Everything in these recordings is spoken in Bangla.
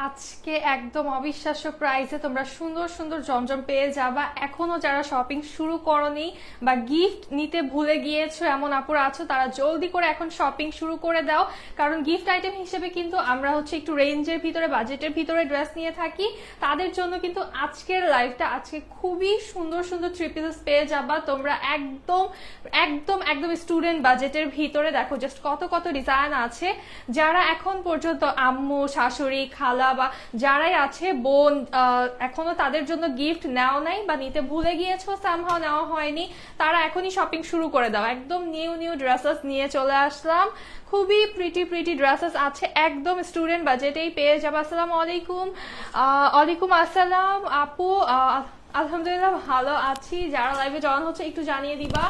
আজকে একদম অবিশ্বাস্য প্রাইসে তোমরা সুন্দর সুন্দর জমজম পেয়ে যাবা। এখনো যারা শপিং শুরু করনি বা গিফট নিতে ভুলে গিয়েছো এমন আপুরা আছো, তারা জলদি করে এখন শপিং শুরু করে দাও। কারণ গিফট আইটেম হিসেবে কিন্তু আমরা হচ্ছে একটু রেঞ্জের ভিতরে, বাজেটের ভিতরে ড্রেস নিয়ে থাকি। তাদের জন্য কিন্তু আজকের লাইফটা আজকে খুবই সুন্দর সুন্দর থ্রি পিসেস পেয়ে যাবা তোমরা একদম একদম একদম স্টুডেন্ট বাজেটের ভিতরে। দেখো জাস্ট কত কত ডিজাইন আছে। যারা এখন পর্যন্ত আম্মু, শাশুড়ি, খালা বা যারাই আছে বোন, এখনো তাদের জন্য গিফট নেওয়া নাই বা নিতে ভুলে গিয়েছো, সামহাও নেওয়া হয়নি, তারা এখনই শপিং শুরু করে দাও। একদম নিউ নিউ ড্রেসেস নিয়ে চলে আসলাম। খুবই প্রিটি প্রিটি ড্রেসেস আছে, একদম স্টুডেন্ট বাজেটেই পেয়ে যাবে। আসসালামু আলাইকুম। ওয়ালাইকুম আসসালাম আপু। আলহামদুলিল্লাহ ভালো আছি। যারা লাইভে জয়েন হচ্ছে একটু জানিয়ে দিবা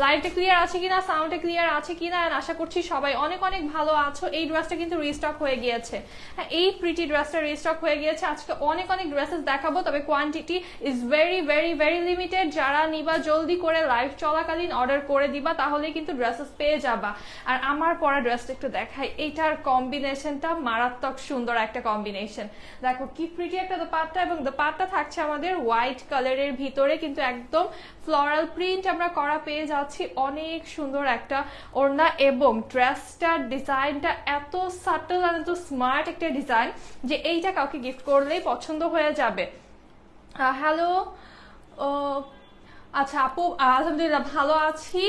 লাইভটা ক্লিয়ার আছে কিনা, সাউন্ডটা ক্লিয়ার আছে কিনা। আশা করছি সবাই অনেক অনেক ভালো আছো। এই ড্রেসটা কিন্তু রিস্টক হয়ে গিয়েছে। হ্যাঁ, এই প্রিটি ড্রেসটা রিস্টক হয়ে গিয়েছে। আজকে অনেক অনেক ড্রেসেস দেখাবো, তবে quantity is very very very limited. যারা নিবা জলদি করে লাইভ চলাকালীন অর্ডার করে দিবা, তাহলে কিন্তু ড্রেসেস পেয়ে যাবা। আর আমার পরা ড্রেসটা একটু দেখাই, এইটার কম্বিনেশনটা মারাত্মক সুন্দর একটা কম্বিনেশন। দেখো কি প্রিটি একটা দোপাট্টা, এবং দোপাট্টা থাকছে আমাদের হোয়াইট কালারের ভিতরে, কিন্তু একদম ফ্লোরাল প্রিন্ট আমরা করা পেয়ে যাচ্ছি। অনেক সুন্দর একটা ওড়না, এবং ড্রেসটার ডিজাইনটা এত সাটল আর এত স্মার্ট একটা ডিজাইন যে এইটা কাউকে গিফট করলেই পছন্দ হয়ে যাবে। হ্যালো, আচ্ছা আপু, আলহামদুলিল্লাহ ভালো আছি।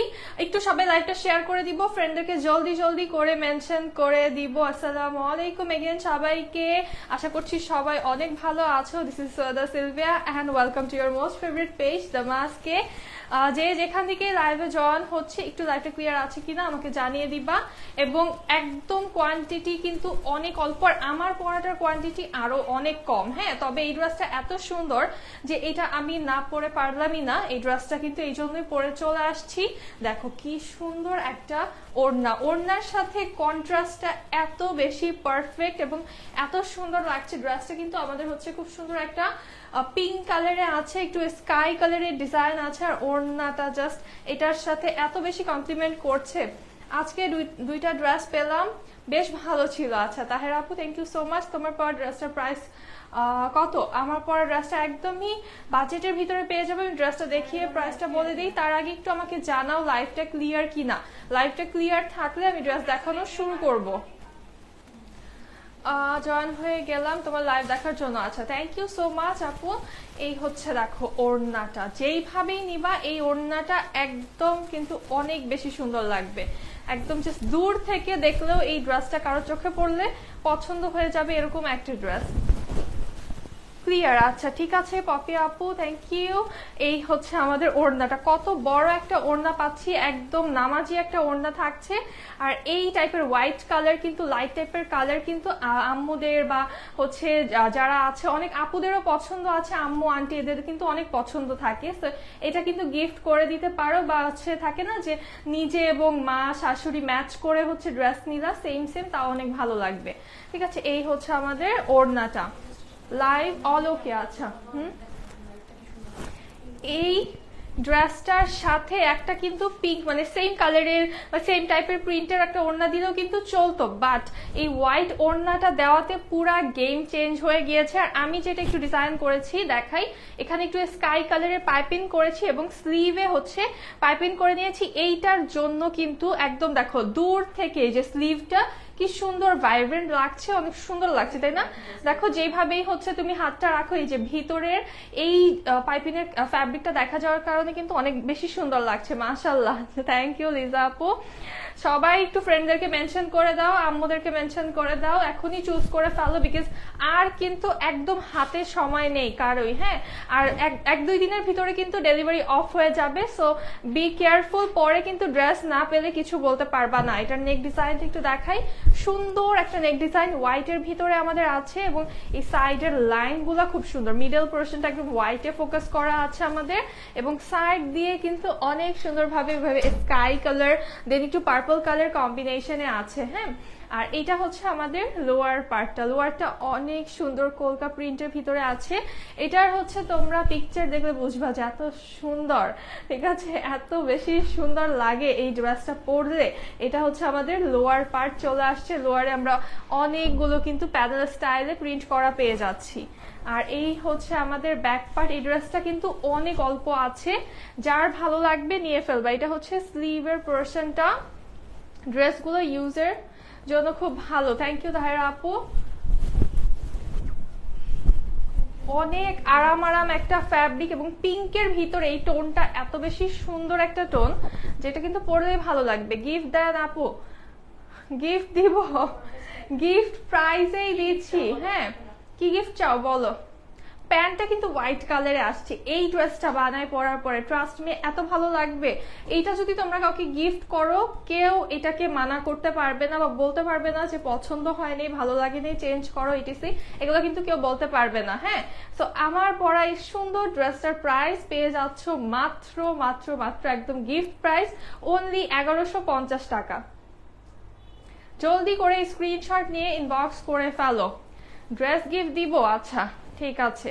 একটু সবাই লাইভটা শেয়ার করে দিব, ফ্রেন্ডদেরকে জলদি জলদি করে মেনশন করে দিব। আসসালামু আলাইকুম এগেন সবাইকে। আশা করছি সবাই অনেক ভালো আছো। This is Syeda Sylvia and welcome to your most favourite page দামাসকে। যে যেখান থেকে লাইভে জয়েন হচ্ছে একটু লাইভটা ক্লিয়ার আছে কিনা আমাকে জানিয়ে দিবা। এবং একদম কোয়ান্টিটি কিন্তু অনেক অল্প, আর আমার পড়াটার কোয়ান্টিটি আরো অনেক কম। হ্যাঁ, তবে এই ড্রেসটা এত সুন্দর যে এটা আমি না পরে পারলামই না। এই ড্রেসটা কিন্তু এই জন্যই পরে চলে আসছি। দেখো কি সুন্দর একটা ওড়না, ওড়নার সাথে কন্ট্রাস্টটা এত বেশি পারফেক্ট এবং এত সুন্দর লাগছে। ড্রেসটা কিন্তু আমাদের হচ্ছে খুব সুন্দর একটা পিঙ্ক কালারে আছে, একটু স্কাই কালারের ডিজাইন আছে, আর ওড়নাটা জাস্ট এটার সাথে এত বেশি কমপ্লিমেন্ট করছে। আজকে দুইটা ড্রেস পেলাম, বেশ ভালো ছিল। আচ্ছা তাহের আপু, থ্যাংক ইউ সো মাচ। তোমার পর ড্রেসটার প্রাইস কত? আমার পরা ড্রেসটা একদমই বাজেটের ভিতরে পেয়ে যাবে। আমি ড্রেসটা দেখিয়ে প্রাইসটা বলে দিই, তার আগে একটু আমাকে জানাও লাইভটা ক্লিয়ার কিনা। লাইভটা ক্লিয়ার থাকলে আমি ড্রেস দেখানো শুরু করব। জয়েন হয়ে গেলাম তোমার লাইভ দেখার জন্য। আচ্ছা থ্যাংক ইউ সো মাচ আপু। এই হচ্ছে দেখো ওড়নাটা, যেইভাবেই নিবা এই ওড়নাটা একদম কিন্তু অনেক বেশি সুন্দর লাগবে। একদম জাস্ট দূর থেকে দেখলেও এই ড্রেসটা কারো চোখে পড়লে পছন্দ হয়ে যাবে, এরকম একটা ড্রেস। ক্লিয়ার? আচ্ছা ঠিক আছে পপি আপু, থ্যাংক ইউ। এই হচ্ছে আমাদের ওড়নাটা, কত বড় একটা ওড়না পাচ্ছি, একদম নামাজি একটা ওড়না থাকছে। আর এই টাইপের হোয়াইট কালার কিন্তু লাইট টাইপের কালার কিন্তু আম্মুদের বা হচ্ছে যারা আছে অনেক আপুদেরও পছন্দ আছে, আম্মু আন্টি এদের কিন্তু অনেক পছন্দ থাকে। তো এটা কিন্তু গিফট করে দিতে পারো, বা হচ্ছে থাকে না যে নিজে এবং মা শাশুড়ি ম্যাচ করে হচ্ছে ড্রেস নিলা সেম সেম, তাও অনেক ভালো লাগবে। ঠিক আছে, এই হচ্ছে আমাদের ওড়নাটা। লাইভ অল ওকে? আচ্ছা এই ড্রেসটার সাথে একটা কিন্তু পিঙ্ক মানে সেম কালারের বা সেম টাইপের প্রিন্টের একটা ওড়না দিলেও কিন্তু চলতো, বাট এই হোয়াইট ওড়নাটা দেওয়াতে পুরা গেম চেঞ্জ হয়ে গিয়েছে। আর আমি যেটা একটু ডিজাইন করেছি দেখাই, এখানে একটু স্কাই কালারের পাইপিং করেছি এবং স্লিভে হচ্ছে পাইপিং করে নিয়েছি। এইটার জন্য কিন্তু একদম দেখো দূর থেকে যে স্লিভটা কি সুন্দর ভাইব্রেন্ট লাগছে, অনেক সুন্দর লাগছে তাই না? দেখো যেভাবেই হচ্ছে তুমি হাতটা রাখো, এই যে ভিতরের এই পাইপিং এর ফ্যাব্রিকটা দেখা যাওয়ার কারণে কিন্তু অনেক বেশি সুন্দর লাগছে। মাশাআল্লাহ, থ্যাংক ইউ লিজা আপু। সবাই একটু ফ্রেন্ডদেরকে মেনশন করে দাও, আম্মুদেরকে মেনশন করে দাও, এখনই চুজ করে ফেলো, বিকজ আর কিন্তু একদম হাতে সময় নেই কারোই। হ্যাঁ, আর এক দুই দিনের ভিতরে কিন্তু ডেলিভারি অফ হয়ে যাবে, সো বি কেয়ারফুল। পরে কিন্তু ড্রেস না পেলে কিছু বলতে পারবা না। এটার নেক ডিজাইনটা একটু দেখাই, সুন্দর একটা নেক ডিজাইন হোয়াইটের ভিতরে আমাদের আছে, এবং এই সাইডের লাইন গুলা খুব সুন্দর। মিডল পোর্শনটা একদম হোয়াইটে ফোকাস করা আছে আমাদের, এবং সাইড দিয়ে কিন্তু অনেক সুন্দরভাবে স্কাই কালার দেন একটু পার্পল কালার কম্বিনেশনে আছে। হ্যাঁ, আর এটা হচ্ছে আমাদের লোয়ার পার্টটা, লোয়ারটা অনেক সুন্দর কলকা প্রিন্টের ভিতরে আছে। এটার হচ্ছে তোমরা পিকচার দেখলে বুঝবা যে এত সুন্দর, ঠিক আছে, এত বেশি সুন্দর লাগে এই ড্রেসটা পরলে। এটা হচ্ছে আমাদের লোয়ার পার্ট চলে আসছে, লোয়ারে আমরা অনেকগুলো কিন্তু প্যানেল স্টাইলে প্রিন্ট করা পেয়ে যাচ্ছি। আর এই হচ্ছে আমাদের ব্যাক পার্ট। এই ড্রেসটা কিন্তু অনেক অল্প আছে, যার ভালো লাগবে নিয়ে ফেলবা। এটা হচ্ছে স্লিভের পোরশনটা, ড্রেসগুলো ইউজের জন্য খুব ভালো। থ্যাংক ইউ তাহেরা আপু। অনেক আরাম একটা ফ্যাব্রিক এবং পিঙ্কের ভিতরে এই টোনটা এত বেশি সুন্দর একটা টোন, যেটা কিন্তু পরলেই ভালো লাগবে। গিফট দেন আপু? গিফট দিব, গিফট প্রাইজেই দিচ্ছি। হ্যাঁ, কি গিফট চাও বলো? প্যান্টটা কিন্তু হোয়াইট কালারে আসছে। এই ড্রেসটা বানায় পরার পরে ট্রাস্ট মি এত ভালো লাগবে। এইটা যদি তোমরা কাউকে গিফট করো, কেউ এটাকে মানা করতে পারবে না বা বলতে পারবে না যে পছন্দ হয়নি, ভালো লাগেনি, চেঞ্জ করো, ইটিসি, এগুলো কিন্তু কেউ বলতে পারবে না। হ্যাঁ, তো আমার পরা এই সুন্দর ড্রেসটার প্রাইস পেয়ে যাচ্ছ মাত্র মাত্র মাত্র একদম গিফট প্রাইস, অনলি 1150 টাকা। জলদি করে স্ক্রিনশট নিয়ে ইনবক্স করে ফেলো। ড্রেস গিফট দিব? আচ্ছা ঠিক আছে।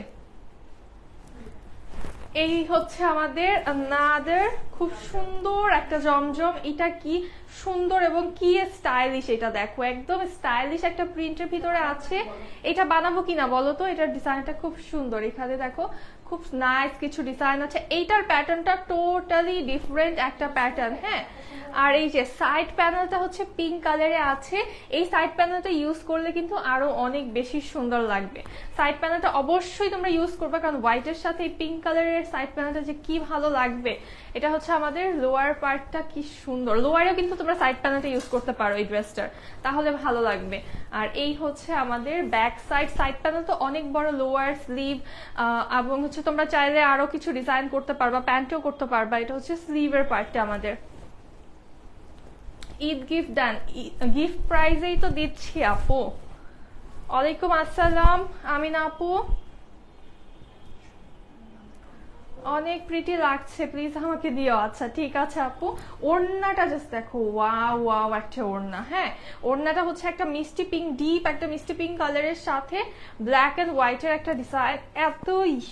এই হচ্ছে আমাদের নাদের খুব সুন্দর একটা জমজম। এটা কি সুন্দর এবং কি স্টাইলিশ, এটা দেখো একদম স্টাইলিশ একটা প্রিন্টের ভিতরে আছে। এটা বানাবো কিনা বলো তো? এটার ডিজাইনটা খুব সুন্দর, এখানে দেখো খুব নাইস কিছু ডিজাইন আছে। এইটার প্যাটার্নটা টোটালি ডিফারেন্ট একটা প্যাটার্ন। হ্যাঁ, আর এই যে সাইড প্যানেলটা হচ্ছে পিঙ্ক কালারে আছে। এই সাইড প্যানেলটা ইউজ করলে কিন্তু আরো অনেক বেশি সুন্দর লাগবে। সাইড প্যানেলটা অবশ্যই তোমরা ইউজ করবে, কারণ হোয়াইটের সাথে এই পিঙ্ক কালারের সাইড প্যানেলটা যে কি ভালো লাগবে। এটা হচ্ছে আমাদের লোয়ার পার্টটা, কি সুন্দর। লোয়ারেও কিন্তু তোমরা সাইড প্যানেলটা ইউজ করতে পারো এই ড্রেসটার, তাহলে ভালো লাগবে। আর এই হচ্ছে আমাদের ব্যাক সাইড। সাইড প্যানেল তো অনেক বড়, লোয়ার স্লিভ, এবং হচ্ছে তোমরা চাইলে আরো কিছু ডিজাইন করতে পারবা, প্যান্টও করতে পারবা। এটা হচ্ছে স্লিভের পার্টটা আমাদের। ঈদ গিফট দেন? গিফট প্রাইজেই তো দিচ্ছি আপু। ওয়ালাইকুম আসসালাম আমিনা আপু, অনেক প্রিটি লাগছে, প্লিজ আমাকে দিও। আচ্ছা ঠিক আছে আপু। ওড়নাটা জাস্ট দেখো, ওয়াও ওয়াও একটা ওড়না। হ্যাঁ, ওড়নাটা হচ্ছে একটা মিষ্টি পিঙ্ক, ডিপ একটা মিষ্টি পিঙ্ক কালারের সাথে ব্ল্যাক এন্ড হোয়াইটের একটা ডিজাইন। এত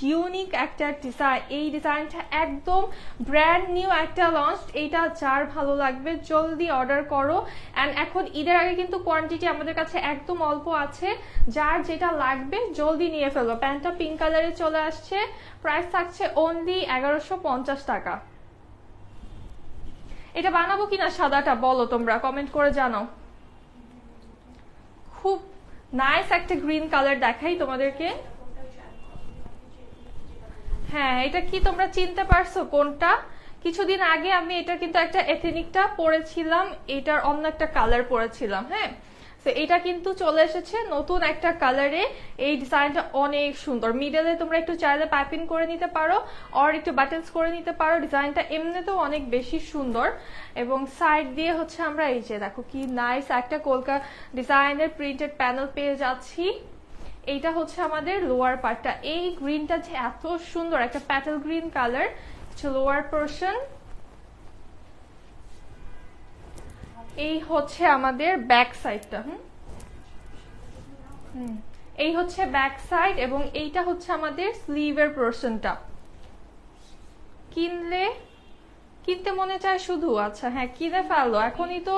ইউনিক একটা ডিজাইন। এই ডিজাইনটা একদম ব্র্যান্ড নিউ একটা লঞ্চ। এইটা যার ভালো লাগবে জলদি অর্ডার করো। অ্যান্ড এখন ঈদের আগে কিন্তু কোয়ান্টিটি আমাদের কাছে একদম অল্প আছে, যার যেটা লাগবে জলদি নিয়ে ফেলো। প্যান্টটা পিঙ্ক কালারে চলে আসছে, প্রাইস থাকছে অনলি 1150 টাকা। এটা বানাবো কিনা সাদাটা বলো তোমরা, কমেন্ট করে জানাও। খুব নাইস একটা গ্রিন কালার দেখাই তোমাদেরকে। হ্যাঁ, এটা কি তোমরা চিনতে পারছো কোনটা? কিছুদিন আগে আমি এটা কিন্তু একটা এথেনিকটা পরেছিলাম, এটার অন্য একটা কালার পরেছিলাম। হ্যাঁ, তো এটা কিন্তু চলে এসেছে নতুন একটা কালারে। এই ডিজাইনটা অনেক সুন্দর। মিডলে তোমরা একটু চাইলে পাইপিং করে নিতে পারো, আর একটু বাটনস করে নিতে পারো। ডিজাইনটা এমনিতেও অনেক বেশি সুন্দর। এবং সাইড দিয়ে হচ্ছে আমরা এই যে দেখো কি নাইস একটা কলকা ডিজাইনের প্রিন্টেড প্যানেল পেয়ে যাচ্ছি। এইটা হচ্ছে আমাদের লোয়ার পার্টটা। এই গ্রিনটা যে এত সুন্দর একটা Patel green colour, lower portion. এই হচ্ছে আমাদের ব্যাক সাইডটা। এই হচ্ছে ব্যাক সাইড এবং এইটা হচ্ছে আমাদের স্লিভের পোর্শনটা। কিনতে মনে চায় শুধু? আচ্ছা হ্যাঁ, কিনে ফেলো, এখনই তো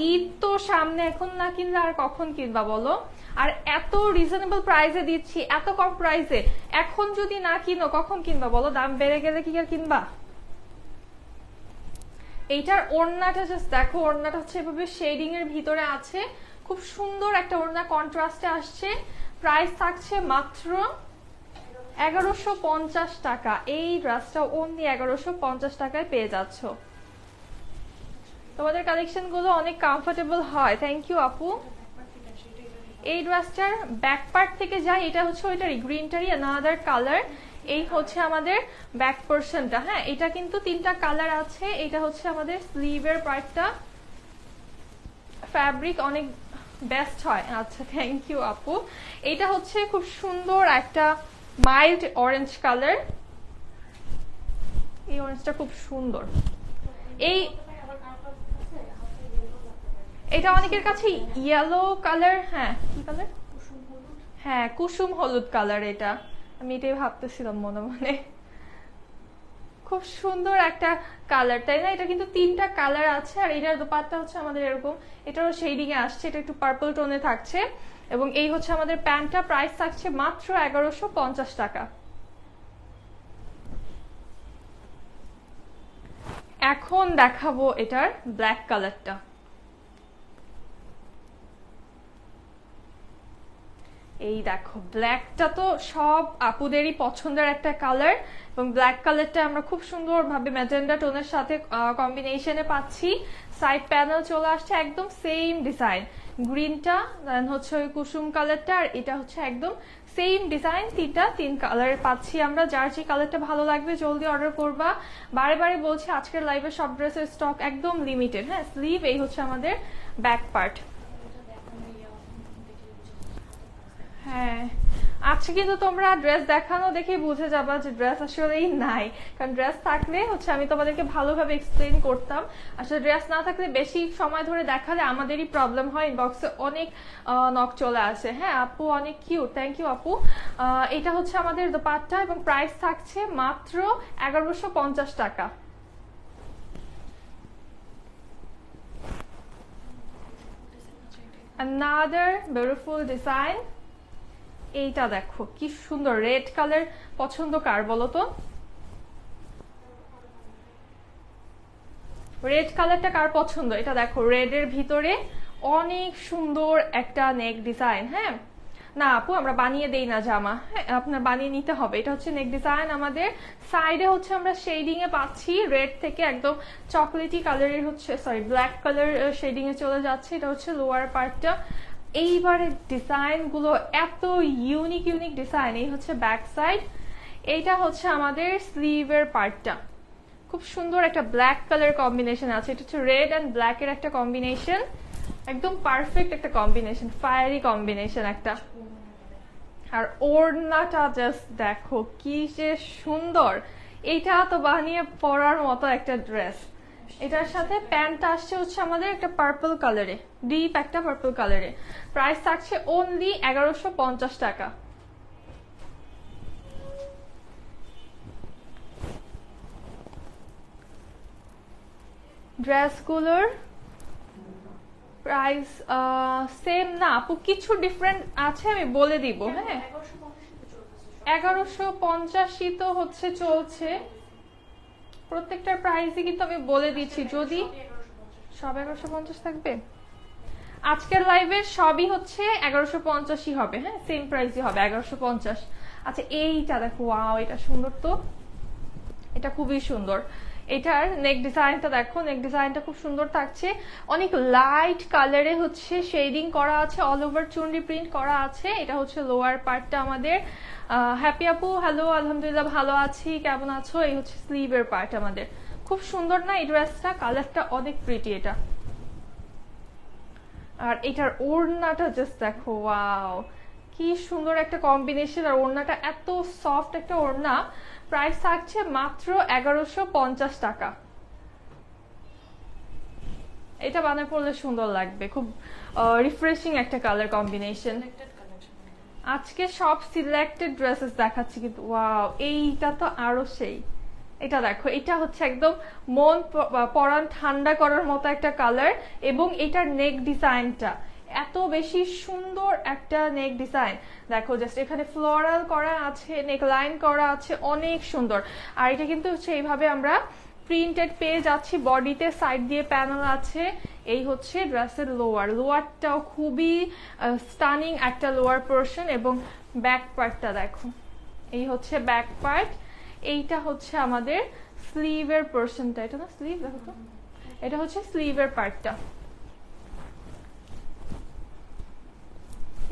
ঈদ তো সামনে, এখন না কিনলে আর কখন কিনবা বলো? আর এত রিজনেবল প্রাইসে দিচ্ছি, এত কম প্রাইসে। এখন যদি না কিনো কখন কিনবা বলো? দাম বেড়ে গেলে কি আর কিনবা? এইটার ওড়নাটা জাস্ট দেখো, ওড়নাটা হচ্ছে এভাবে শেডিং এর ভিতরে আছে, খুব সুন্দর একটা ওড়না, কন্ট্রাস্টে আসছে। প্রাইস থাকছে মাত্র 1150 টাকা। এই ড্রেসটা অনলি 1150 টাকায় পেয়ে যাচ্ছ। তোমাদের কালেকশন গুলো অনেক কমফোর্টেবল হয়। থ্যাংক ইউ আপু। এই ড্রেসটার ব্যাক পার্ট থেকে যাই, এটা হচ্ছে ওইটারই গ্রিনটারই অ্যানাদার কালার। এই হচ্ছে আমাদের ব্যাক পোর্শনটা। হ্যাঁ, এটা কিন্তু তিনটা কালার আছে। এটা হচ্ছে আমাদের স্লিভের পার্টটা, ফ্যাব্রিক অনেক বেস্ট হয়। আচ্ছা থ্যাংক ইউ আপু। এটা হচ্ছে খুব সুন্দর একটা মাইল্ড অরেঞ্জ কালার। এই অরেঞ্জটা খুব সুন্দর। এটা অনেকের কাছে ইয়েলো কালার, হ্যাঁ কি কালার, হ্যাঁ কুসুম হলুদ কালার, এটা আমি এটাই ভাবতেছিলাম মনে মনে। খুব সুন্দর একটা কালার, তাই না? এটা কিন্তু 3টা কালার আছে, আর এটার দোপাট্টা হচ্ছে আমাদের এরকম, এটারও শেডিং এ আসছে, এটা একটু পার্পল টোনে থাকছে, এবং এই হচ্ছে আমাদের প্যান্টটা। প্রাইস থাকছে মাত্র 1150 টাকা। এখন দেখাবো এটার ব্ল্যাক কালারটা। এই দেখো, ব্ল্যাকটা তো সব আপুদেরই পছন্দের একটা কালার, এবং ব্ল্যাক কালারটা আমরা খুব সুন্দরভাবে ম্যাজেন্ডা টোনের সাথে কম্বিনেশনে পাচ্ছি। সাইড প্যানেল চলে আসছে একদম সেম ডিজাইন, গ্রিনটা দেন হচ্ছে ওই কুসুম কালারটা, আর এটা হচ্ছে একদম সেম ডিজাইন, 3 কালারে পাচ্ছি আমরা। যার যে কালারটা ভালো লাগবে জলদি অর্ডার করবা। বারে বারে বলছি আজকের লাইভে সব ড্রেসের স্টক একদম লিমিটেড। হ্যাঁ, স্লিভ, এই হচ্ছে আমাদের ব্যাক পার্ট। হ্যাঁ, আজকে কিন্তু তোমরা ড্রেস দেখানো দেখেই বুঝে যাবা যে ড্রেস আসলেই নাই, কারণ ড্রেস থাকলে হচ্ছে আমি তোমাদেরকে ভালোভাবে এক্সপ্লেন করতাম। আসলে ড্রেস না থাকলে বেশি সময় ধরে দেখালে আমাদেরই প্রবলেম হয়, ইনবক্সে অনেক নক চলে আসে। হ্যাঁ আপু, অনেক কিউট, থ্যাংক ইউ আপু। এটা হচ্ছে আমাদের দোপাট্টা, এবং প্রাইস থাকছে মাত্র 1150 টাকা। Another beautiful design, এইটা দেখো কি সুন্দর রেড কালার। পছন্দ কার বলো তো? রেড কালারটা কার পছন্দ? এটা দেখো রেড এর ভিতরে অনেক সুন্দর একটা নেক ডিজাইন। হ্যাঁ, না আপু আমরা বানিয়ে দেই না জামা, হ্যাঁ আপনার বানিয়ে নিতে হবে। এটা হচ্ছে নেক ডিজাইন, আমাদের সাইডে হচ্ছে আমরা শেডিং এ পাচ্ছি রেড থেকে একদম চকলেটি কালারের হচ্ছে, সরি ব্ল্যাক কালার শেডিং এ চলে যাচ্ছে। এটা হচ্ছে লোয়ার পার্টটা। এইবারে ডিজাইন গুলো এত ইউনিক ইউনিক ডিজাইন। এই হচ্ছে ব্যাক সাইড, এইটা হচ্ছে আমাদের স্লিভের পার্টটা। খুব সুন্দর একটা ব্ল্যাক কালার কম্বিনেশন আছে, এটা হচ্ছে রেড অ্যান্ড ব্ল্যাক এর একটা কম্বিনেশন, একদম পারফেক্ট একটা কম্বিনেশন, ফায়ারি কম্বিনেশন একটা। আর ওড়নাটা জাস্ট দেখো কি যে সুন্দর, এইটা তো বানিয়ে পরার মতো একটা ড্রেস। এটার সাথে প্যান্ট আসছে হচ্ছে আমাদের একটা পার্পল কালারে, ডিপ একটা পার্পল কালারে। প্রাইস থাকছে অনলি 1150 টাকা। ড্রেসগুলোর প্রাইস সেম না আপু, কিছু ডিফারেন্ট আছে, আমি বলে দিব। হ্যাঁ 1150 তো হচ্ছে চলছে, প্রত্যেকটার প্রাইসই কিন্তু আমি বলে দিচ্ছি। যদি সব 1150 থাকবে, আজকের লাইভে সবই হচ্ছে 1150 হবে। হ্যাঁ, সেম প্রাইসই হবে 1150। আচ্ছা এইটা দেখো, ওয়াও এটা সুন্দর তো, এটা খুবই সুন্দর। এটার নেক ডিজাইনটা দেখো, নেক ডিজাইনটা খুব সুন্দর থাকছে, অনেক লাইট কালারে হচ্ছে শেডিং করা আছে, অল ওভার চুনরি প্রিন্ট করা আছে। এটা হচ্ছে লোয়ার পার্টটা আমাদের। হ্যাপি আপু হ্যালো, আলহামদুলিল্লাহ ভালো আছি, কেমন আছো? এই হচ্ছে স্লিভের পার্ট আমাদের। খুব সুন্দর না এই ড্রেসটা? কালারটা অনেক প্রিটি এটা। আর এটার ওড়নাটা জাস্ট দেখো, ওয়াও কি সুন্দর একটা কম্বিনেশন, আর ওড়নাটা এত সফট একটা ওড়না। প্রাইস থাকছে মাত্র 1150 টাকা। এটা বানায় পড়লে সুন্দর লাগবে, খুব রিফ্রেশিং একটা কালার কম্বিনেশন। আজকে সব সিলেক্টেড ড্রেসেস দেখাচ্ছি কিন্তু ওয়াও এইটা তো আরো সেই। এটা দেখো, এটা হচ্ছে একদম মন পরাণ ঠান্ডা করার মতো একটা কালার, এবং এটার নেক ডিজাইনটা এত বেশি সুন্দর একটা নেক ডিজাইন। দেখো জাস্ট এখানে ফ্লোরাল করা আছে, নেক লাইন করা আছে, অনেক সুন্দর। আর এটা কিন্তু হচ্ছে এইভাবে আমরা প্রিন্টেড পেয়ে যাচ্ছি, বডিতে সাইড দিয়ে প্যানেল আছে। এই হচ্ছে ড্রেসের লোয়ারটাও খুবই স্টানিং একটা লোয়ার পোর্শন, এবং ব্যাক পার্টটা দেখো, এই হচ্ছে ব্যাক পার্ট। এইটা হচ্ছে আমাদের স্লিভের পোর্শনটা, এটা না স্লিভ দেখো তো, এটা হচ্ছে স্লিভের পার্টটা।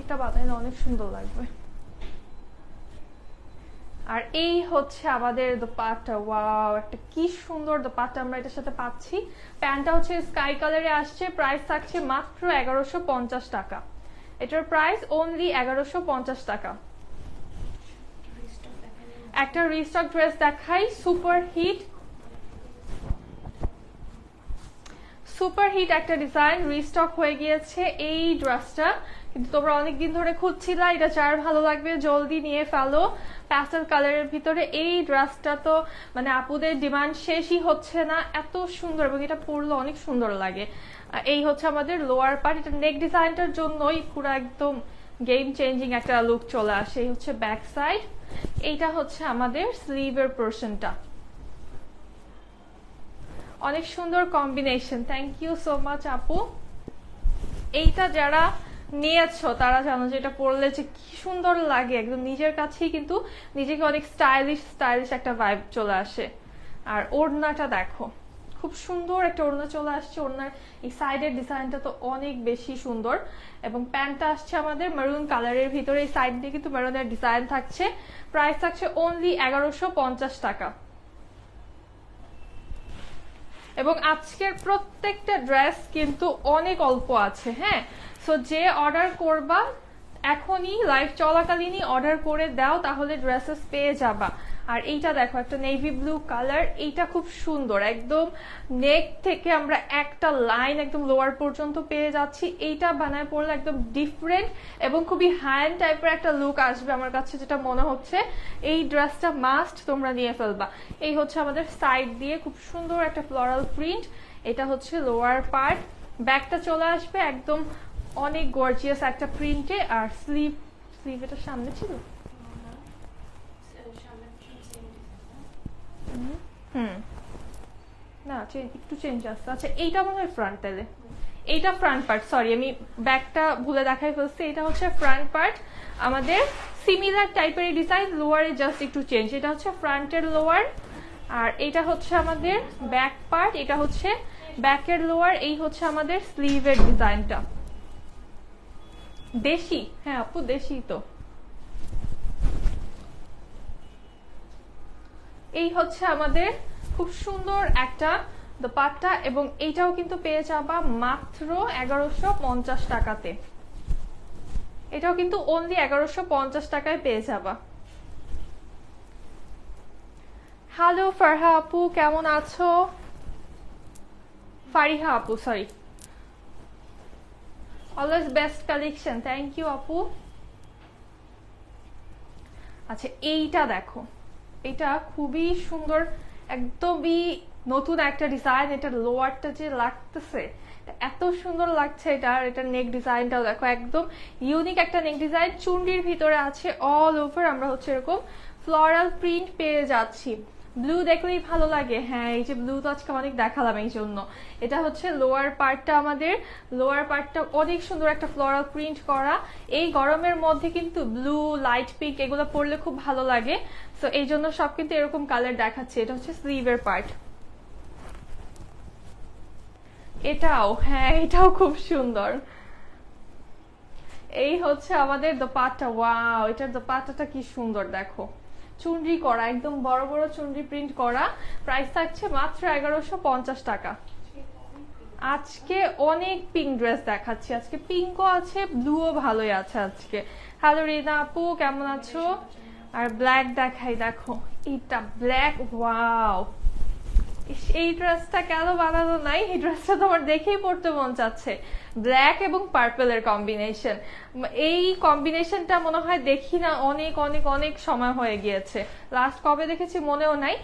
এটা বানাইলে অনেক সুন্দর লাগবে। আর এই হচ্ছে আমাদের দোপাট্টা, ওয়াও একটা কি সুন্দর দোপাট্টা আমরা এটার সাথে পাচ্ছি। প্যান্টটা হচ্ছে স্কাই কালারে আসছে, প্রাইস থাকছে মাত্র 1150 টাকা। এটার প্রাইস অনলি 1150 টাকা। একটা রিস্টক ড্রেস দেখাই, সুপার হিট একটা ডিজাইন, রিস্টক হয়ে গিয়েছে এই ড্রেসটা, কিন্তু তোমরা অনেকদিন ধরে খুঁজছিলা, এটা যার ভালো লাগবে জলদি নিয়ে ফেলো। প্যাস্টেল কালারের ভিতরে এই ড্রেসটা তো মানে আপুদের ডিমান্ড শেষই হচ্ছে না, এত সুন্দর, এবং এটা পরলে অনেক সুন্দর লাগে। এই হচ্ছে আমাদের লোয়ার পার্ট, এটা নেক ডিজাইনটার জন্যই পুরো একদম গেম চেঞ্জিং একটা লুক চলে আসে। এই হচ্ছে ব্যাক সাইড, এইটা হচ্ছে আমাদের স্লিভের পোরশনটা, অনেক সুন্দর combination. Thank you so much আপু। এইটা যারা নিয়েছো তারা জানো যে এটা পরলে যে কি সুন্দর লাগে, একদম নিজের কাছেই কিন্তু নিজেকে অনেক স্টাইলিশ স্টাইলিশ একটা ভাইব চলে আসে। আর ওড়নাটা দেখো, খুব সুন্দর একটা ওড়না চলে আসছে, ওড়নার এই সাইডের ডিজাইনটা তো অনেক বেশি সুন্দর, এবং প্যান্টটা আসছে আমাদের মেরুন কালারের ভিতরে, এই সাইড দিয়ে কিন্তু মেরুনের ডিজাইন থাকছে। প্রাইস থাকছে অনলি 1150 টাকা। এবং আজকের প্রত্যেকটা ড্রেস কিন্তু অনেক অল্প আছে, হ্যাঁ। সো যে অর্ডার করবা এখনই লাইভ চলাকালীনই অর্ডার করে দাও, তাহলে ড্রেসেস পেয়ে যাবা। আর এইটা দেখো, একটা নেভি ব্লু কালার, এইটা খুব সুন্দর, একদম নেক থেকে আমরা একটা লাইন একদম লোয়ার পর্যন্ত পেয়ে যাচ্ছি। এইটা বানায় পড়লে একদম ডিফারেন্ট এবং খুবই হ্যান্ড টাইপের একটা লুক আসবে আমার কাছে, যেটা মনে হচ্ছে এই ড্রেসটা মাস্ট তোমরা নিয়ে ফেলবা। এই হচ্ছে আমাদের সাইড দিয়ে খুব সুন্দর একটা ফ্লোরাল প্রিন্ট, এটা হচ্ছে লোয়ার পার্ট, ব্যাকটা চলে আসবে একদম অনেক গর্জিয়াস একটা প্রিন্টে। আর স্লিভ এটা সামনে ছিল, না একটু চেঞ্জ আসছে। আচ্ছা এইটা মনে হয় ফ্রন্ট, তাহলে এইটা ফ্রন্ট পার্ট, সরি আমি ব্যাকটা ভুলে দেখাই ফেলছি। এটা হচ্ছে ফ্রন্ট পার্ট, আমাদের সিমিলার টাইপের ডিজাইন, লোয়ারে জাস্ট একটু চেঞ্জ। এটা হচ্ছে ফ্রন্টের লোয়ার, আর এটা হচ্ছে আমাদের ব্যাক পার্ট, এটা হচ্ছে ব্যাকের লোয়ার। এই হচ্ছে আমাদের স্লিভের ডিজাইনটা, দেশি, হ্যাঁ আপু দেশি তো। এই হচ্ছে আমাদের খুব সুন্দর একটা দোপাট্টা, এবং এইটাও কিন্তু পেয়ে যাবা মাত্র 1150 টাকাতে। এটাও কিন্তু অনলি 1150 টাকায় পেয়ে যাবা। হ্যালো ফারহা আপু, কেমন আছো? ফারিহা আপু, sorry. Always best collection, thank you আপু। আচ্ছা এইটা দেখো, এটা খুবই সুন্দর, একদমই নতুন একটা ডিজাইন। এটার লোয়ারটা যে লাগতেছে এত সুন্দর লাগছে, এটার নেক ডিজাইনটাও দেখো, একদম ইউনিক একটা নেক ডিজাইন। চুন্ডির ভিতরে আছে অল ওভার আমরা হচ্ছে এরকম ফ্লোরাল প্রিন্ট পেয়ে যাচ্ছি। ব্লু দেখলেই ভালো লাগে, হ্যাঁ এই যে ব্লু তো আজকে অনেক দেখালাম এই জন্য। এটা হচ্ছে লোয়ার পার্টটা, আমাদের লোয়ার পার্টটা অনেক সুন্দর একটা ফ্লোরাল প্রিন্ট করা। এই গরমের মধ্যে কিন্তু ব্লু, লাইট পিঙ্ক এগুলো পরলে খুব ভালো লাগে, তো এই জন্য সব কিন্তু এরকম কালার দেখাচ্ছে। এটা হচ্ছে স্লিভের পার্ট, এটাও হ্যাঁ এটাও খুব সুন্দর। এই হচ্ছে আমাদের দোপাট্টা, ওয়াও এটার দোপাট্টাটা কি সুন্দর দেখো, চুনরি করা, একদম বড় বড় চুনরি প্রিন্ট করা। প্রাইস থাকছে মাত্র 1150 টাকা। আজকে অনেক পিঙ্ক ড্রেস দেখাচ্ছি, আজকে পিঙ্কও আছে, ব্লুও ভালোই আছে আজকে। হ্যালো রিনা আপু, কেমন আছো? আর ব্ল্যাক দেখাই, দেখো এইটা ব্ল্যাক, ওয়াও এই ড্রেসটা কেন বানানো নাই, এই ড্রেসটা তো আমার দেখেই পড়তে মন চাচ্ছে। ব্ল্যাক এবং পার্পেলের কম্বিনেশন, এই কম্বিনেশনটা মনে হয় দেখি না অনেক অনেক অনেক সময় হয়ে গিয়েছে, লাস্ট কবে দেখেছি মনেও নাই।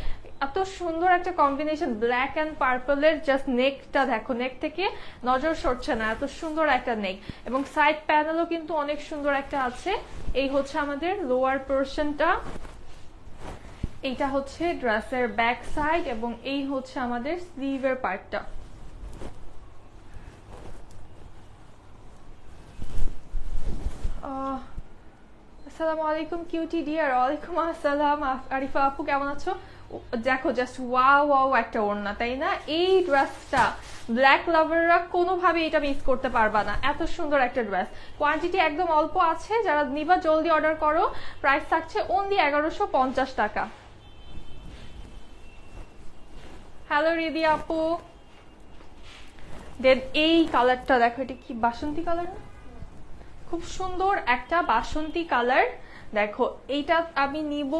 এত সুন্দর একটা কম্বিনেশন ব্ল্যাক অ্যান্ড পার্পলের, জাস্ট নেকটা দেখো, নেক থেকে নজর সরছে না, এত সুন্দর একটা নেক, এবং সাইড প্যানেলও কিন্তু অনেক সুন্দর একটা আছে। এই হচ্ছে আমাদের লোয়ার পোর্শনটা, এইটা হচ্ছে ড্রেসের ব্যাক সাইড, এবং এই হচ্ছে আমাদের স্লিভের পার্টটা। আসসালামু আলাইকুম কিউটি ডিয়ার। ওয়ালাইকুম আসসালাম আরিফা আপু, কেমন আছো? দেখো জাস্ট ওয়াও ওয়াও একটা ওড়না, তাই না? এই ড্রেসটা ব্ল্যাক লাভাররা কোনোভাবে এটা মিস করতে পারবা না, এত সুন্দর একটা ড্রেস। কোয়ান্টিটি একদম অল্প আছে, যারা নিবা জলদি অর্ডার করো। প্রাইস থাকছে অনলি 1150 টাকা। হ্যালো রিদি আপু, দেন এই কালারটা দেখো, এটা কি বাসন্তী কালার না? খুব সুন্দর একটা বাসন্তী কালার, দেখো এইটা আমি নিব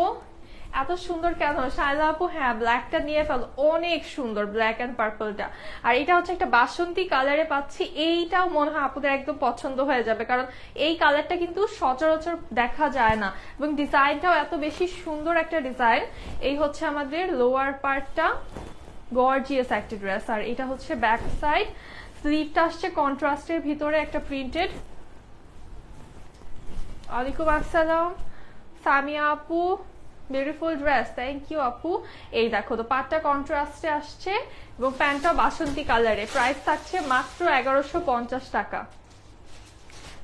এত সুন্দর কেন শায়লা আপু? হ্যাঁ, ব্ল্যাকটা নিয়ে ফেলো, অনেক সুন্দর ব্ল্যাক এন্ড পার্পলটা। আর এটা হচ্ছে একটা বাসন্তী কালারে পাচ্ছি, এইটাও মনে হয় আপুদের একদম পছন্দ হয়ে যাবে, কারণ এই কালারটা কিন্তু সচরাচর দেখা যায় না, এবং ডিজাইনটাও এত বেশি সুন্দর একটা ডিজাইন। এই হচ্ছে আমাদের লোয়ার পার্টটা, গর্জিয়াস একটা ড্রেস। আর এটা হচ্ছে ব্যাক সাইড, স্লিভটা আসছে কন্ট্রাস্টের ভিতরে একটা প্রিন্টেড। ওয়ালাইকুম আসসালাম সামিয়া আপু, বিউটিফুল ড্রেস, থ্যাংক ইউ আপু। এই দেখো তো পাটটা কন্ট্রাস্টে আসছে এবং প্যান্টটা বাসন্তী কালারে। প্রাইস থাকছে মাত্র 1150 টাকা।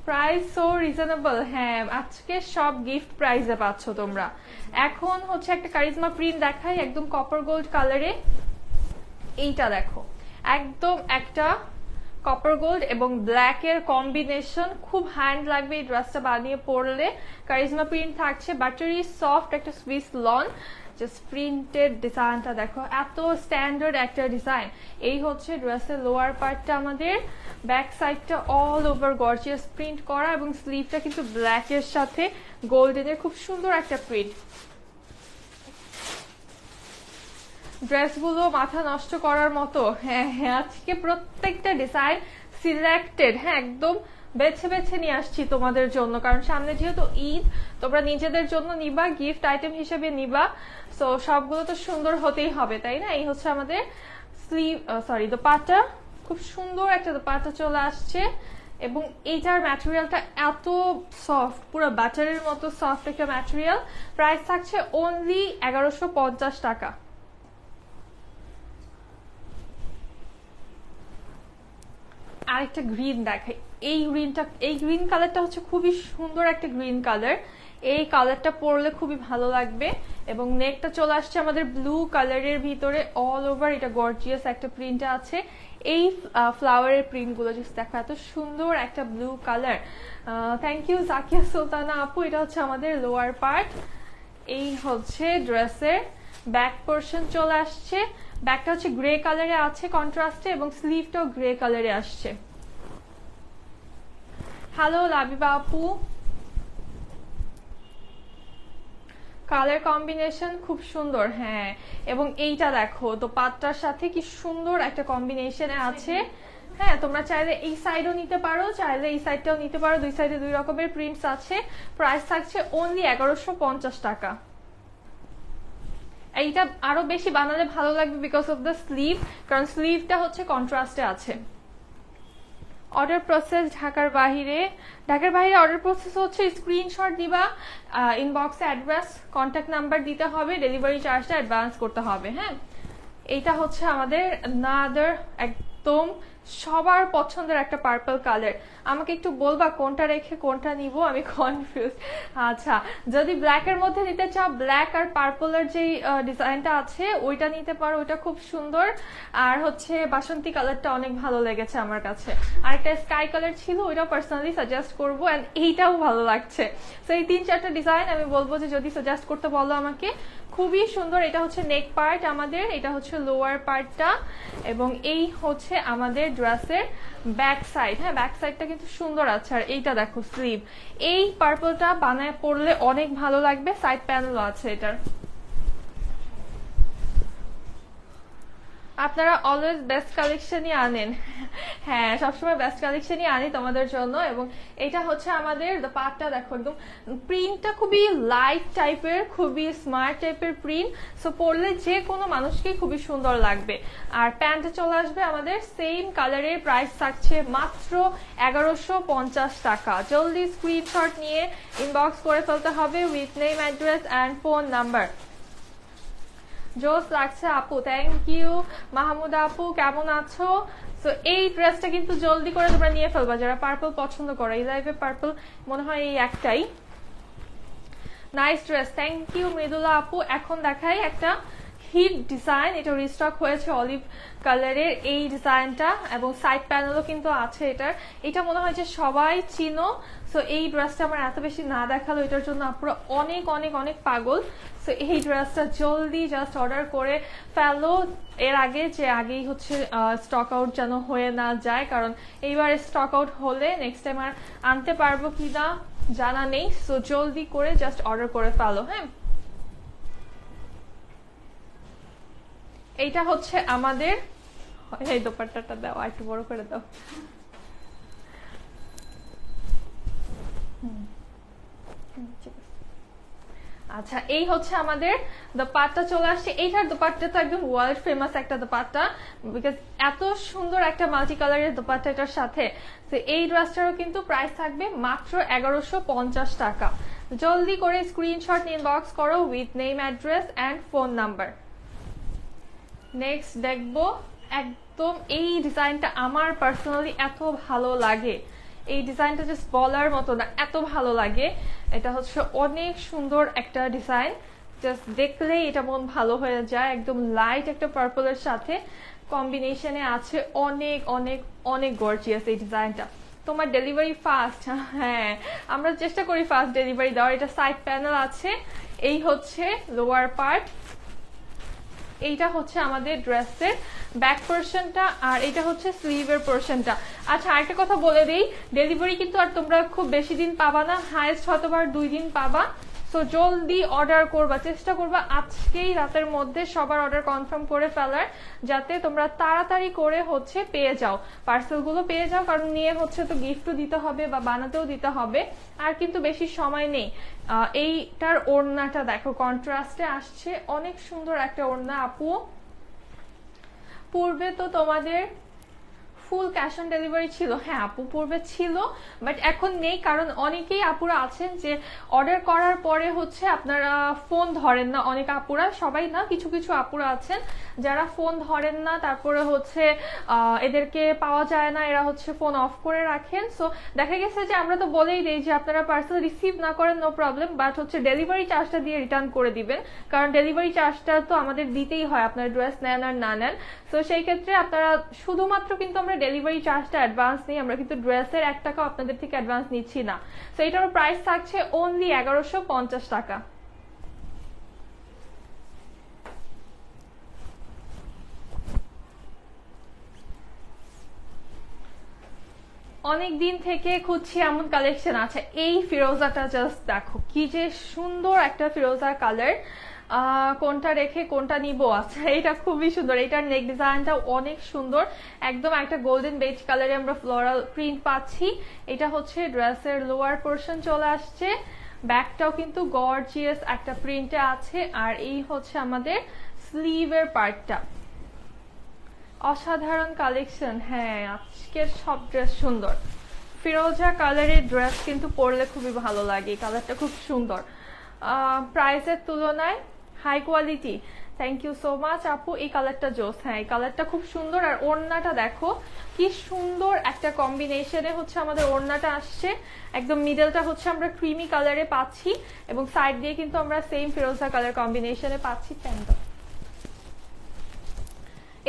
Price so reasonable. হ্যাঁ, আজকে সব গিফট প্রাইসে পাচ্ছ তোমরা। এখন হচ্ছে একটা কারিজমা প্রিন্ট দেখাই, একদম কপার গোল্ড কালারে। এইটা দেখো, একদম একটা কপার গোল্ড এবং ব্ল্যাক এর কম্বিনেশন, খুব হ্যান্ড লাগবে এই ড্রেসটা বানিয়ে পরলে। কারিজমা প্রিন্ট থাকছে, বাটারি সফট একটা সুইস লন, জাস্ট প্রিন্টেড ডিজাইনটা দেখো, এত স্ট্যান্ডার্ড একটা ডিজাইন। এই হচ্ছে ড্রেসের লোয়ার পার্টটা আমাদের, ব্যাক সাইডটা অল ওভার গর্জিয়াস প্রিন্ট করা এবং স্লিভটা কিন্তু ব্ল্যাক এর সাথে গোল্ডেনের খুব সুন্দর একটা প্রিন্ট। ড্রেসগুলো মাথা নষ্ট করার মতো। হ্যাঁ হ্যাঁ, আজকে প্রত্যেকটা ডিজাইন সিলেক্টেড, হ্যাঁ একদম বেছে বেছে নিয়ে আসছি তোমাদের জন্য, কারণ সামনে যেহেতু ঈদ, তোমরা নিজেদের জন্য নিবা, গিফট আইটেম হিসেবে নিবা, সো সবগুলো তো সুন্দর হতেই হবে, তাই না? এই হচ্ছে আমাদের স্লিভ, সরি দোপাট্টা, খুব সুন্দর একটা দোপাট্টা চলে আসছে এবং এইটার ম্যাটেরিয়ালটা এত সফট, পুরো বাটারের মতো সফট একটা ম্যাটেরিয়াল। প্রাইস থাকছে অনলি 1150 টাকা। আরেকটা গ্রিন দেখাই, এই গ্রিন কালারটা হচ্ছে খুবই সুন্দর একটা গ্রিন কালার। এই কালারটা পরলে খুবই ভালো লাগবে এবং নেকটা চলে আসছে আমাদের ব্লু কালারের ভিতরে, অল ওভার এটা গর্জিয়াস একটা প্রিন্ট আছে। এই ফ্লাওয়ারের প্রিন্ট গুলো জাস্ট দেখো, এত সুন্দর একটা blue colour. Thank you Zakia Sultana আপু। এটা হচ্ছে আমাদের লোয়ার পার্ট, এই হচ্ছে ড্রেসের ব্যাক পোর্শন চলে আসছে। ব্যাকটা হচ্ছে গ্রে কালারে আছে কন্ট্রাস্টে এবং স্লিভটাও গ্রে কালারে আসছে। হ্যালো লাবিবা আপু, কালার কম্বিনেশন খুব সুন্দর। হ্যাঁ, এবং এইটা দেখো তো পাটটার সাথে কি সুন্দর একটা কম্বিনেশনে আছে। হ্যাঁ, তোমরা চাইলে এই সাইডও নিতে পারো, চাইলে এই সাইডটাও নিতে পারো, দুই সাইডে দুই রকমের প্রিন্টস আছে। প্রাইস থাকছে অনলি 1150 টাকা। এইটা আরো বেশি বানালে ভালো লাগবে বিকজ অফ দ্য স্লিভ, কারণ স্লিভটা হচ্ছে কন্ট্রাস্টে আছে। অর্ডার প্রসেস ঢাকার বাইরে অর্ডার প্রসেস হচ্ছে স্ক্রিনশট দিবা, ইনবক্সে অ্যাড্রেস কন্ট্যাক্ট নাম্বার দিতে হবে, ডেলিভারি চার্জটা অ্যাডভান্স করতে হবে। হ্যাঁ, এইটা হচ্ছে আমাদের নাদার একদম সবার পছন্দের একটা পার্পল কালার। আমাকে একটু বলবা কোনটা রেখে কোনটা নিব, আমি কনফিউজ। আচ্ছা, যদি ব্ল্যাক এর মধ্যে নিতে চাও, ব্ল্যাক আর পার্পলের যে ডিজাইনটা আছে ওইটা নিতে পারো, ওইটা খুব সুন্দর। আর হচ্ছে বাসন্তী কালারটা অনেক ভালো লেগেছে আমার কাছে, আর একটা স্কাই কালার ছিল, ওইটাও পার্সোনালি সাজেস্ট করবো, এন্ড এইটাও ভালো লাগছে। তো এই 3-4টা ডিজাইন আমি বলবো যে যদি সাজেস্ট করতে বলো আমাকে, খুবই সুন্দর। এটা হচ্ছে নেক পার্ট আমাদের, এটা হচ্ছে লোয়ার পার্টটা এবং এই হচ্ছে আমাদের ড্রেসের ব্যাক সাইড। হ্যাঁ, ব্যাক সাইডটা কিন্তু সুন্দর আছে। আর এইটা দেখো স্লিভ, এই পার্পলটা বানায় পরলে অনেক ভালো লাগবে, সাইড প্যানেলও আছে এটার। আপনারা অলওয়েজ বেস্ট কালেকশনই আনেন। হ্যাঁ, সবসময় বেস্ট কালেকশনই আনি তোমাদের জন্য। এবং এটা হচ্ছে আমাদের পাটটা দেখো, একদম প্রিন্টটা খুবই লাইট টাইপের, খুবই স্মার্ট টাইপের প্রিন্ট, সো পরলে যে কোনো মানুষকেই খুবই সুন্দর লাগবে। আর প্যান্টে চলে আসবে আমাদের সেম কালারের, প্রাইস থাকছে মাত্র 1150 টাকা। জলদি স্ক্রিনশট নিয়ে ইনবক্স করে ফেলতে হবে with name, address and phone number. জোস লাগছে আপু, থ্যাংক ইউ। মাহমুদা আপু কেমন আছো? সো এই ড্রেসটা কিন্তু জলদি করে তোমরা নিয়ে ফেলবা যারা পার্পল পছন্দ করো। এই লাইভে পার্পল মনে হয় এই একটাই। Nice dress, thank you Mridula আপু। এখন দেখাই একটা হিট ডিজাইন, এটা রিস্টক হয়েছে অলিভ কালারের এই ডিজাইনটা, এবং সাইড প্যানেলও কিন্তু আছে এটার। এটা মনে হয় যে সবাই চিনো। সো এই ড্রেসটা আমার এত বেশি না দেখালো, এটার জন্য আপুরা অনেক অনেক অনেক পাগল। সো এই ড্রেসটা জলদি জাস্ট অর্ডার করে ফেলো, এর আগে যে আগেই হচ্ছে স্টক আউট যেন হয়ে না যায়, কারণ এইবার স্টক আউট হলে নেক্সট টাইম আর আনতে পারবো কিনা জানা নেই। সো জলদি করে জাস্ট অর্ডার করে ফেলো। হ্যাঁ, এইটা হচ্ছে আমাদের, এই দোপাট্টাটা দাও আর একটু বড় করে দাও। আচ্ছা, এই হচ্ছে আমাদের দোপাট্টা চলে আসছে। এইটার দোপাট্টা তো একদম ওয়ার্ল্ড ফেমাস একটা দোপাট্টা, বিকজ এত সুন্দর একটা মাল্টি কালারের দোপাট্টা এটার সাথে। তো এই ড্রেসটারও কিন্তু প্রাইস থাকবে মাত্র 1150 টাকা। জলদি করে স্ক্রিনশট ইনবক্স করো with name, address and phone number. Next দেখবো, একদম এই ডিজাইনটা আমার পার্সোনালি এত ভালো লাগে। এই ডিজাইনটা জাস্ট বলার মতো না, এত ভালো লাগে। এটা হচ্ছে অনেক সুন্দর একটা ডিজাইন, জাস্ট দেখলেই এটা মন ভালো হয়ে যায়। একদম লাইট একটা পার্পলের সাথে কম্বিনেশনে আছে, অনেক অনেক অনেক গর্জিয়াস এই ডিজাইনটা। তোমার ডেলিভারি ফাস্ট? হ্যাঁ, আমরা চেষ্টা করি ফাস্ট ডেলিভারি দেওয়ার। এটা সাইড প্যানেল আছে, এই হচ্ছে লোয়ার পার্ট, এইটা হচ্ছে আমাদের ড্রেসের ব্যাক পোর্শনটা, আর এটা হচ্ছে স্লিভের পোর্শনটা। আচ্ছা, আরেকটা কথা বলে দিই, ডেলিভারি কিন্তু আর তোমরা খুব বেশি দিন পাবা না, হাইয়েস্ট হয়তো 2 দিন পাবা। সো জলদি অর্ডার করবা, চেষ্টা করবা আজকেই রাতের মধ্যে সবার অর্ডার কনফার্ম করে ফেলার, যাতে তোমরা তাড়াতাড়ি করে হচ্ছে পেয়ে যাও, পার্সেলগুলো পেয়ে যাও। কারণ নিয়ে হচ্ছে তো গিফটও দিতে হবে বা বানাতেও দিতে হবে, আর কিন্তু বেশি সময় নেই। এইটার ওড়নাটা দেখো, কন্ট্রাস্টে আসছে, অনেক সুন্দর একটা ওড়না আপু। পূর্বে তো তোমাদের ফুল ক্যাশ অন ডেলিভারি ছিল? হ্যাঁ আপু, পূর্বে ছিল, বাট এখন নেই। কারণ অনেকেই আপুরা আছেন যে অর্ডার করার পরে হচ্ছে আপনারা ফোন ধরেন না, অনেক আপুরা, সবাই না, কিছু কিছু আপুরা আছেন যারা ফোন ধরেন না, তারপরে হচ্ছে এদেরকে পাওয়া যায় না, এরা হচ্ছে ফোন অফ করে রাখেন। সো দেখা গেছে যে আমরা তো বলেই দিই যে আপনারা পার্সেল রিসিভ না করেন নো প্রবলেম, বাট হচ্ছে ডেলিভারি চার্জটা দিয়ে রিটার্ন করে দিবেন, কারণ ডেলিভারি চার্জটা তো আমাদের দিতেই হয় আপনারা ড্রেস নেন আর না নেন। তো সেই ক্ষেত্রে আপনারা শুধুমাত্র কিন্তু আমরা ডেলিভারি চার্জটা অ্যাডভান্স নিই, আমরা কিন্তু ড্রেসের 1 টাকা আপনাদের থেকে অ্যাডভান্স নিচ্ছি না। তো এটারও প্রাইস থাকছে অনলি 1150 টাকা। অনেক দিন থেকে খুঁজছি এমন কালেকশন আছে। এই ফিরোজাটা জাস্ট দেখো, কি যে সুন্দর একটা ফিরোজা কালার, কোনটা রেখে কোনটা নিব। আচ্ছা, এটা খুবই সুন্দর, এটার নেক ডিজাইনটা অনেক সুন্দর, একদম একটা গোল্ডেন বেজ কালারে আমরা ফ্লোরাল প্রিন্ট পাচ্ছি। এটা হচ্ছে ড্রেসের লোয়ার পোর্শন চলে আসছে, ব্যাকটাও কিন্তু গর্জিয়াস একটা প্রিন্টে আছে, আর এই হচ্ছে আমাদের স্লিভের পার্টটা। অসাধারণ কালেকশন। হ্যাঁ, আজকের সব ড্রেস সুন্দর। ফিরোজা কালারের ড্রেস কিন্তু পরলে খুবই ভালো লাগে, কালারটা খুব সুন্দর, প্রাইসের তুলনায় high quality. Thank you so much আপু, এই কালারটা জোস। হ্যাঁ, এই কালারটা খুব সুন্দর। আর ওড়নাটা দেখো কি সুন্দর একটা কম্বিনেশনে হচ্ছে আমাদের ওড়নাটা আসছে, একদম মিডলটা হচ্ছে আমরা ক্রিমি কালারে পাচ্ছি, এবং সাইড দিয়ে কিন্তু আমরা সেম ফিরোজা কালার কম্বিনেশনে পাচ্ছি। প্যান্ট,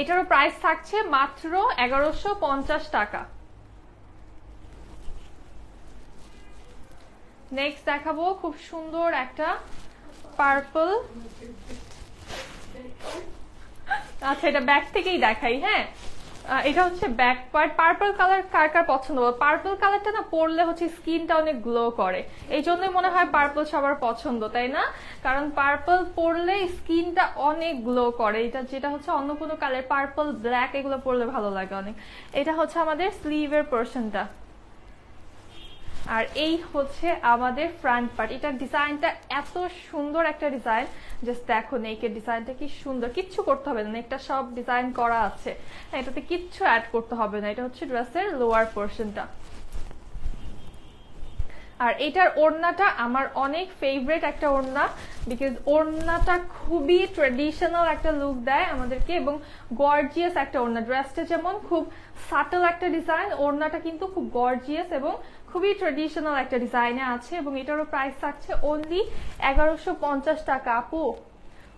এটারও প্রাইস থাকছে মাত্র 1150 টাকা। নেক্সট দেখাবো খুব সুন্দর একটা পার্পল। আচ্ছা, এটা ব্যাক থেকেই দেখাই। হ্যাঁ, এটা হচ্ছে ব্যাক পার্ট। পার্পল কালার কার কার পছন্দ? পার্পল কালারটা না পরলে হচ্ছে স্কিনটা অনেক গ্লো করে, এই জন্যই মনে হয় পার্পল সবার পছন্দ, তাই না? কারণ পার্পল পরলে স্কিনটা অনেক গ্লো করে। এটা যেটা হচ্ছে অন্য কোনো কালার, পার্পল, ব্ল্যাক, এগুলো পরলে ভালো লাগে অনেক। এটা হচ্ছে আমাদের স্লিভের পোর্শনটা, আর এই হচ্ছে আমাদের ফ্রন্ট পার্ট। এটার ডিজাইনটা এত সুন্দর একটা ডিজাইন, জাস্ট দেখো নেকের ডিজাইনটা কি সুন্দর, কিচ্ছু করতে হবে না, নেকটা সব ডিজাইন করা আছে, এটাতে কিচ্ছু অ্যাড করতে হবে না। এটা হচ্ছে ড্রেসের লোয়ার পোর্শনটা, আর এটার ওড়নাটা আমার অনেক ফেভারিট একটা ওড়না, বিকজ ওড়নাটা খুবই ট্রেডিশনাল একটা লুক দেয় আমাদেরকে, এবং গর্জিয়াস একটা ওড়না। ড্রেসটা যেমন খুব সাটল একটা ডিজাইন, ওড়নাটা কিন্তু খুব গর্জিয়াস এবং খুবই ট্রেডিশনাল একটা ডিজাইনে আছে, এবং এটারও প্রাইস থাকছে অনলি 1150 টাকা। আপু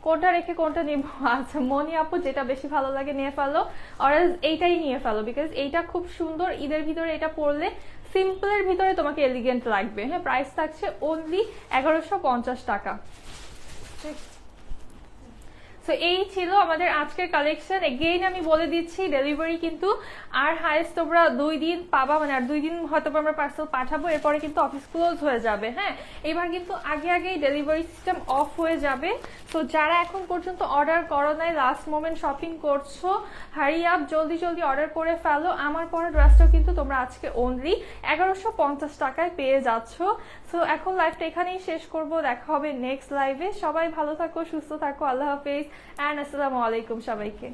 কোনটা রেখে কোনটা নিব? আচ্ছা মনি আপু, যেটা বেশি ভালো লাগে নিয়ে ফেলো, আর এইটাই নিয়ে ফেলো, বিকজ এইটা খুব সুন্দর। ঈদের ভিতরে এটা পরলে সিম্পলের ভিতরে তোমাকে এলিগেন্ট লাগবে। হ্যাঁ, প্রাইস থাকছে অনলি 1150 টাকা। সো এই ছিল আমাদের আজকের কালেকশন। এগেইন আমি বলে দিচ্ছি ডেলিভারি কিন্তু আর হাইয়েস্ট তোমরা 2 দিন পাবা, মানে আর 2 দিন হয়তো আমরা পার্সেল পাঠাবো, এরপরে কিন্তু অফিস ক্লোজ হয়ে যাবে। হ্যাঁ, এবার কিন্তু আগে আগেই ডেলিভারি সিস্টেম অফ হয়ে যাবে। তো যারা এখন পর্যন্ত অর্ডার করো নাই, লাস্ট মোমেন্ট শপিং করছো, হারি আপ, জলদি জলদি অর্ডার করে ফেলো। আমার পরে ড্রেসটাও কিন্তু তোমরা আজকে অনলি 1150 টাকায় পেয়ে যাচ্ছ। সো এখন লাইভটা এখানেই শেষ করব, দেখা হবে নেক্সট লাইভে। সবাই ভালো থাকো, সুস্থ থাকো, আল্লাহ হাফেজ অ্যান্ড আসসালামু আলাইকুম সবাইকে।